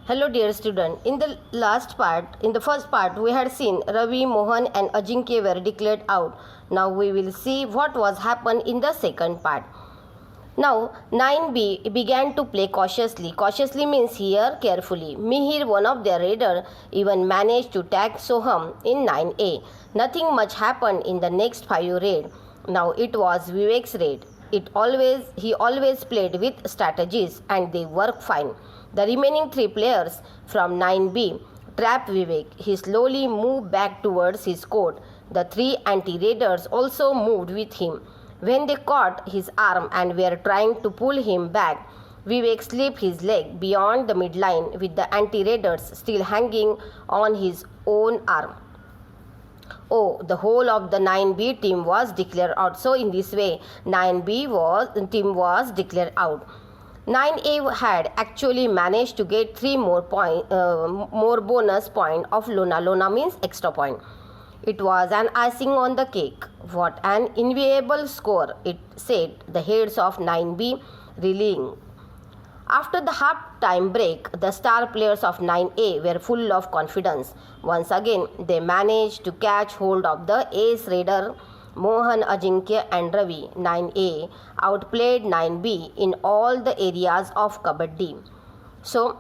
Hello dear student, in the first part we had seen Ravi, Mohan and Ajinkya were declared out. Now we will see what was happened in the second part. Now 9B began to play cautiously. Cautiously means here carefully. Mihir, one of their raiders, even managed to tag Soham in 9A. Nothing much happened in the next 5 raid. Now it was Vivek's raid. He always played with strategies and they worked fine. The remaining 3 players from 9B trapped Vivek. He slowly moved back towards his court. The 3 anti-raiders also moved with him. When they caught his arm and were trying to pull him back, Vivek slipped his leg beyond the midline with the anti-raiders still hanging on his own arm. Oh, the whole of the 9B team was declared out. So in this way, 9B team was declared out. 9A had actually managed to get 3 more bonus point of Lona. Lona means extra point. It was an icing on the cake. What an enviable score, it said the heads of 9B reeling. After the half-time break, the star players of 9A were full of confidence. Once again, they managed to catch hold of the ace raider Mohan, Ajinkya and Ravi. 9A outplayed 9B in all the areas of Kabaddi. So,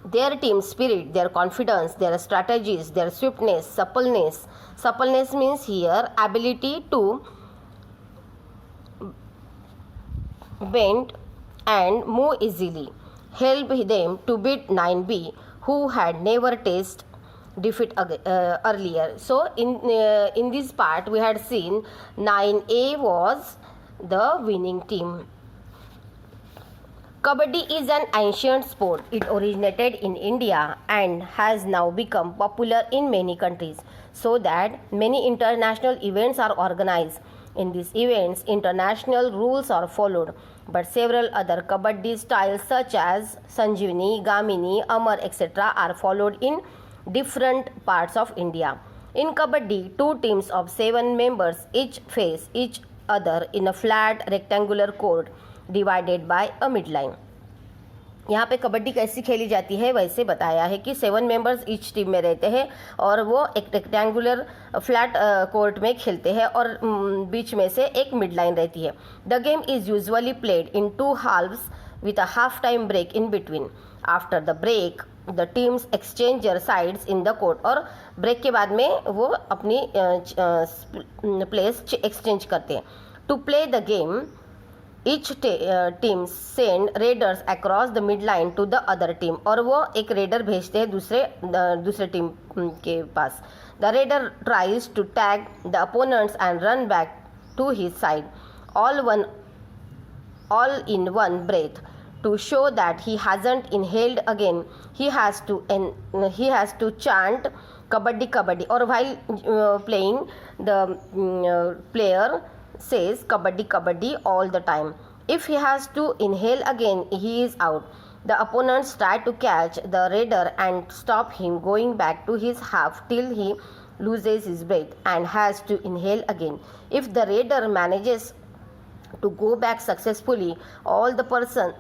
their team spirit, their confidence, their strategies, their swiftness, suppleness. Suppleness means here ability to bend and move easily, help them to beat 9B, who had never tasted defeat earlier. So in this part we had seen 9A was the winning team. Kabaddi is an ancient sport. It originated in India and has now become popular in many countries, so that many international events are organized. In these events, international rules are followed, but several other Kabaddi styles such as Sanjeevani, Gamini, Amar, etc. are followed in different parts of India. In Kabaddi, 2 teams of 7 members each face each other in a flat rectangular court divided by a mid line. यहाँ पे कबड्डी कैसी खेली जाती है वैसे बताया है कि 7 मेंबर्स ईच टीम में रहते हैं और वो एक रेक्टेंगुलर फ्लैट कोर्ट में खेलते हैं और बीच में से एक मिड लाइन रहती है. The game is usually played in 2 halves with a half time break in between. After the break the teams exchange their sides in the court. और ब्रेक के बाद में वो अपनी प्लेस एक्सचेंज करते हैं. To play the game each team send raiders across the midline to the other team. और वो एक रेडर भेजते हैं दूसरे टीम के पास. The raider tries to tag the opponents and run back to his side all in one breath. To show that he hasn't inhaled again, he has to chant kabaddi kabaddi. Or while playing, the player says kabaddi kabaddi all the time. If he has to inhale again, he is out. The opponents try to catch the raider and stop him going back to his half till he loses his breath and has to inhale again. If the raider manages to go back successfully, all the persons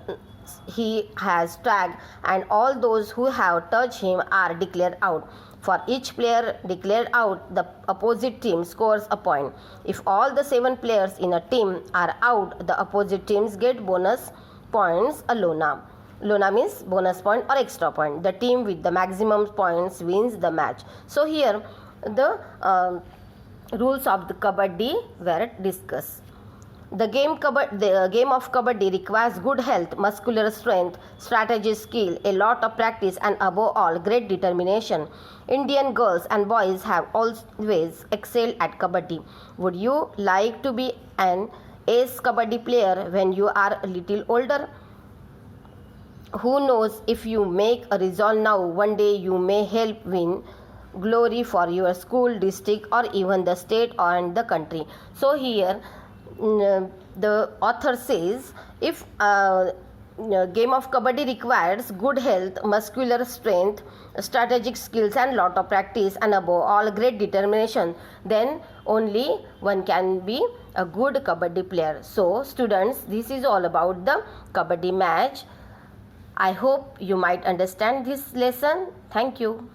he has tagged and all those who have touched him are declared out. For each player declared out, the opposite team scores a point. If all the 7 players in a team are out, the opposite teams get bonus points, a Lona. Lona means bonus point or extra point. The team with the maximum points wins the match. So here the rules of the Kabaddi were discussed. The game of Kabaddi requires good health, muscular strength, strategy skill, a lot of practice and above all great determination. Indian girls and boys have always excelled at Kabaddi. Would you like to be an ace Kabaddi player when you are a little older? Who knows, if you make a resolve now, one day you may help win glory for your school, district or even the state and the country. So here the author says, if game of Kabaddi requires good health, muscular strength, strategic skills and lot of practice and above all great determination, then only one can be a good Kabaddi player. So students, this is all about the Kabaddi match. I hope you might understand this lesson. Thank you.